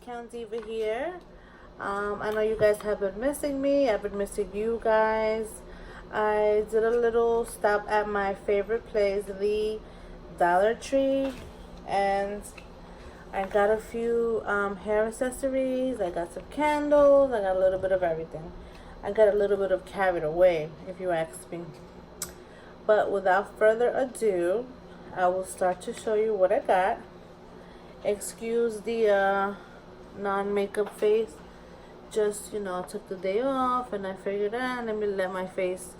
account Diva here. I know you guys have been missing me. I've been missing you guys. I did a little stop at my favorite place, the Dollar Tree, and I got a few hair accessories. I got some candles. I got a little bit of everything. I got a little bit of carried away, if you ask me. But without further ado, I will start to show you what I got. Excuse the non-makeup face. Just, took the day off and I figured, let me let my face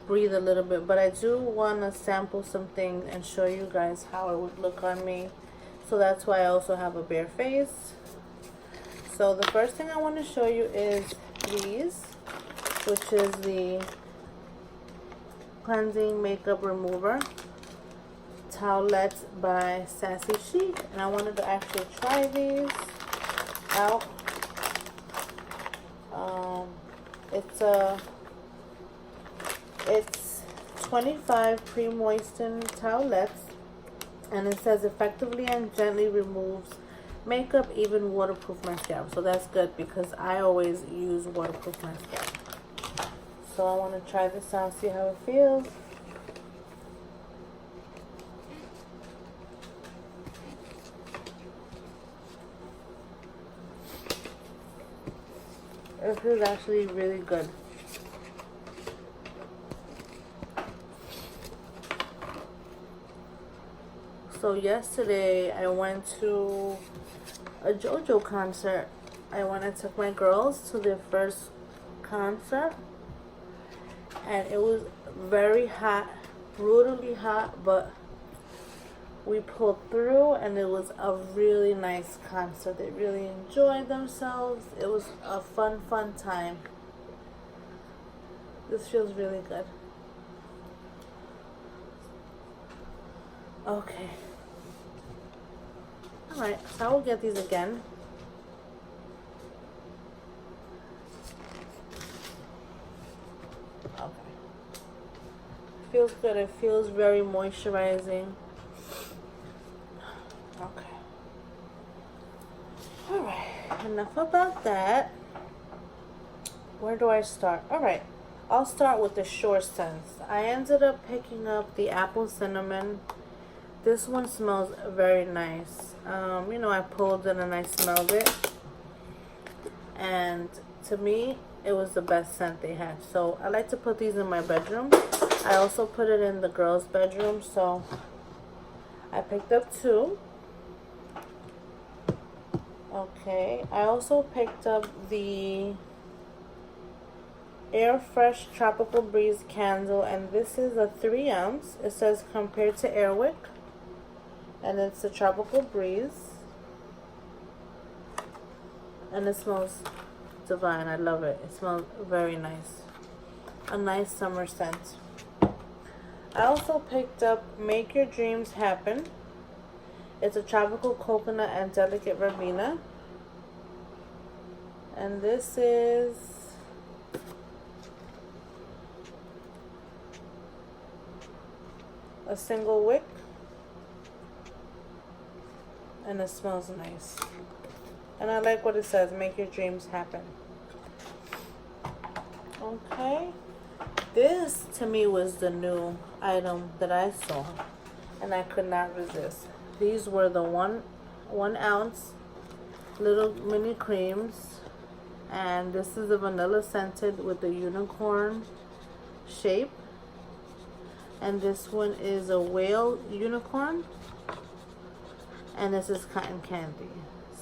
breathe a little bit. But I do want to sample some things and show you guys how it would look on me. So that's why I also have a bare face. So the first thing I want to show you is these, which is the cleansing makeup remover towelettes by Sassy Chic, and I wanted to actually try these out. It's 25 pre-moistened towelettes, and it says effectively and gently removes makeup, even waterproof mascara. So that's good because I always use waterproof mascara. So I want to try this out, see how it feels. It feels actually really good. So yesterday I went to a JoJo concert. I went and took my girls to their first concert. And it was very hot, brutally hot, but we pulled through and it was a really nice concert. They really enjoyed themselves. It was a fun time. This feels really good. Okay. Alright, so I will get these again. Okay. Feels good. It feels very moisturizing. Okay. Alright, enough about that. Where do I start? Alright, I'll start with the Sure Scents. I ended up picking up the apple cinnamon. This one smells very nice. I pulled it and I smelled it. And to me, it was the best scent they had. So I like to put these in my bedroom. I also put it in the girls' bedroom. So I picked up 2. Okay, I also picked up the Air Fresh Tropical Breeze candle, and this is a 3 ounce. It says compared to Airwick, and it's a Tropical Breeze, and it smells divine. I love it. It smells very nice. A nice summer scent. I also picked up Make Your Dreams Happen. It's a tropical coconut and delicate verbena. And this is a single wick. And it smells nice. And I like what it says, make your dreams happen. Okay. This to me was the new item that I saw. And I could not resist. These were the one ounce little mini creams, and this is a vanilla scented with the unicorn shape, and this one is a whale unicorn, and this is cotton candy.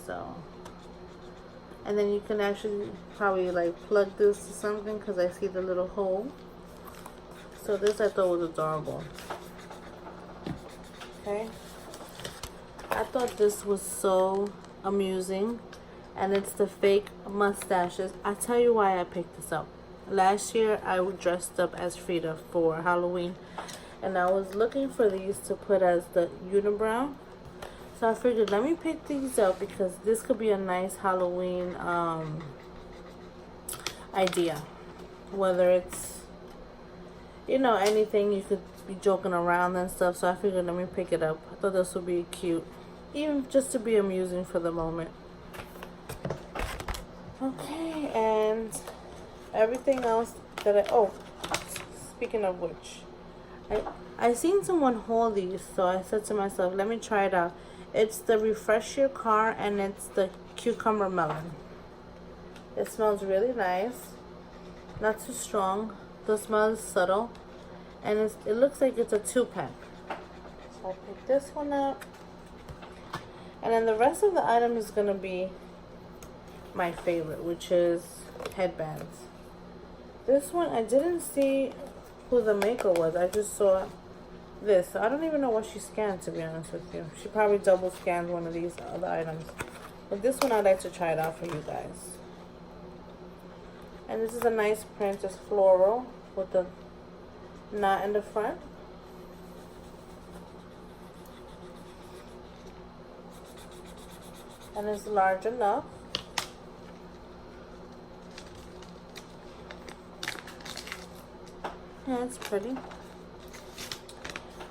So, and then you can actually probably like plug this to something because I see the little hole. So this I thought was adorable. Okay. I thought this was so amusing, and it's the fake mustaches. I tell you why I picked this up. Last year I dressed up as Frida for Halloween, and I was looking for these to put as the unibrow. So I figured let me pick these up because this could be a nice Halloween idea. Whether it's anything, you could be joking around and stuff. So I figured let me pick it up. I thought this would be cute, even just to be amusing for the moment. Everything else that speaking of which, I seen someone hold these, so I said to myself, let me try it out. It's the Refresh Your Car, and it's the Cucumber Melon. It smells really nice, not too strong. The smell is subtle, and it looks like it's a 2-pack. So I picked this one up, and then the rest of the item is gonna be my favorite, which is headbands. This one, I didn't see who the maker was. I just saw this. So I don't even know what she scanned, to be honest with you. She probably double scanned one of these other items. But this one, I'd like to try it out for you guys. And this is a nice print. It's floral with the knot in the front. And it's large enough. Yeah, it's pretty.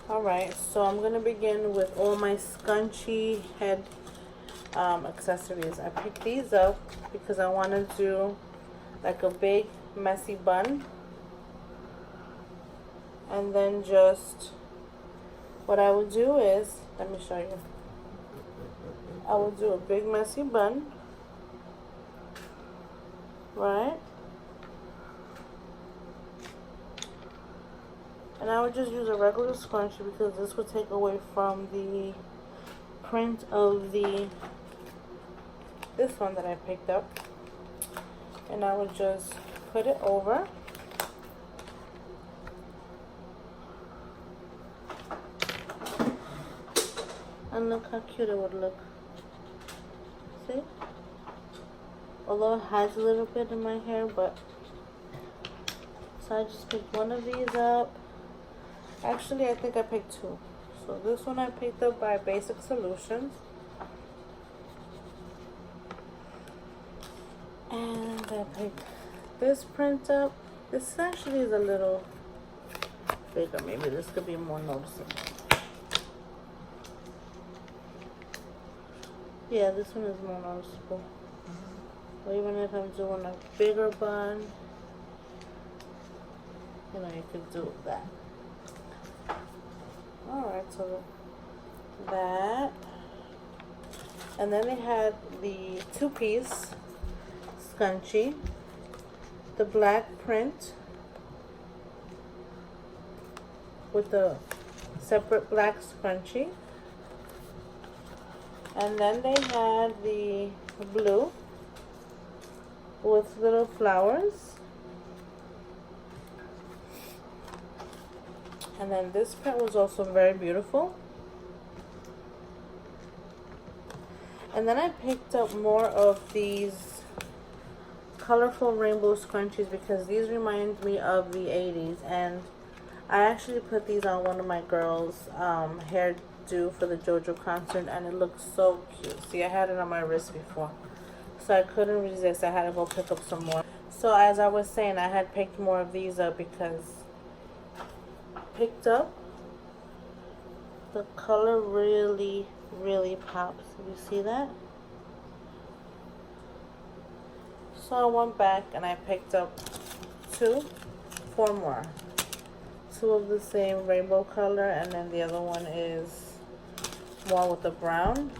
Alright, so I'm going to begin with all my scrunchie head accessories. I picked these up because I want to do like a big messy bun. And then just, what I will do is, let me show you. I will do a big messy bun. Right? And I would just use a regular scrunchie because this would take away from the print of this one that I picked up. And I would just put it over. And look how cute it would look. See? Although it has a little bit in my hair, but... So I just picked one of these up. Actually, I think I picked two. So this one I picked up by Basic Solutions. And I picked this print up. This actually is a little bigger. Maybe this could be more noticeable. Yeah, this one is more noticeable. Or even if I'm doing a bigger bun, you know, you could do that. Alright, so that. And then they had the 2-piece scrunchie, the black print with the separate black scrunchie. And then they had the blue with little flowers. And then this print was also very beautiful. And then I picked up more of these colorful rainbow scrunchies because these remind me of the 80s. And I actually put these on one of my girls' hairdo for the JoJo concert, and it looks so cute. See, I had it on my wrist before, so I couldn't resist. I had to go pick up some more. So as I was saying, I had picked more of these up because picked up the color really pops. You see that? So I went back and I picked up four more. Two of the same rainbow color, and then the other one is more with the brown.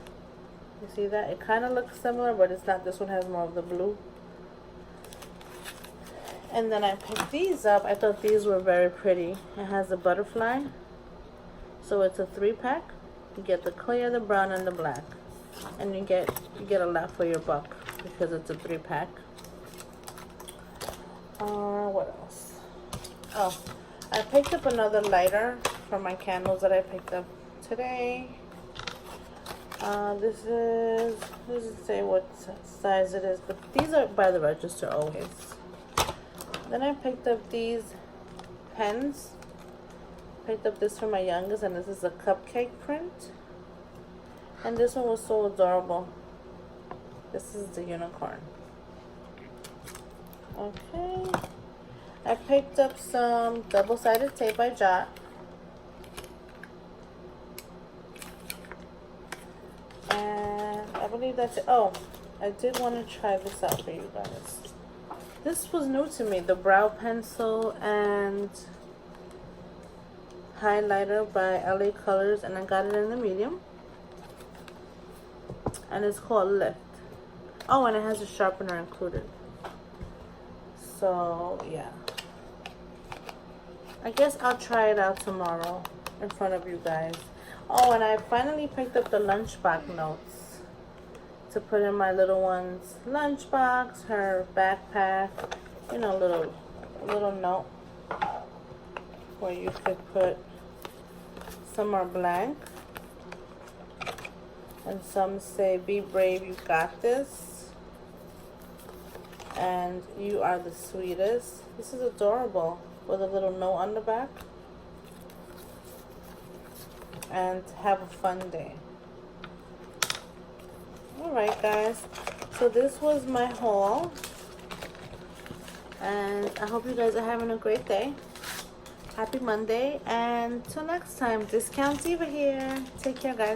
You see that? It kind of looks similar, but it's not. This one has more of the blue. And then I picked these up. I thought these were very pretty. It has a butterfly. So it's a 3-pack. You get the clear, the brown, and the black. And you get a lot for your buck because it's a 3-pack. What else? Oh, I picked up another lighter for my candles that I picked up today. This doesn't say what size it is, but these are by the register always. Then I picked up these pens. Picked up this for my youngest, and this is a cupcake print. And this one was so adorable. This is the unicorn. Okay. I picked up some double-sided tape by Jot. And I believe that's it. Oh, I did want to try this out for you guys. This was new to me, the brow pencil and highlighter by LA Colors, and I got it in the medium. And it's called Lift. Oh, and it has a sharpener included. So, yeah. I guess I'll try it out tomorrow in front of you guys. Oh, and I finally picked up the lunchbox notes to put in my little one's lunchbox, her backpack, you know, little note where you could put, some are blank and some say, be brave, you got this, and you are the sweetest. This is adorable, with a little note on the back. And have a fun day. Alright guys, so this was my haul, and I hope you guys are having a great day. Happy Monday, and till next time, Discount Diva here. Take care guys.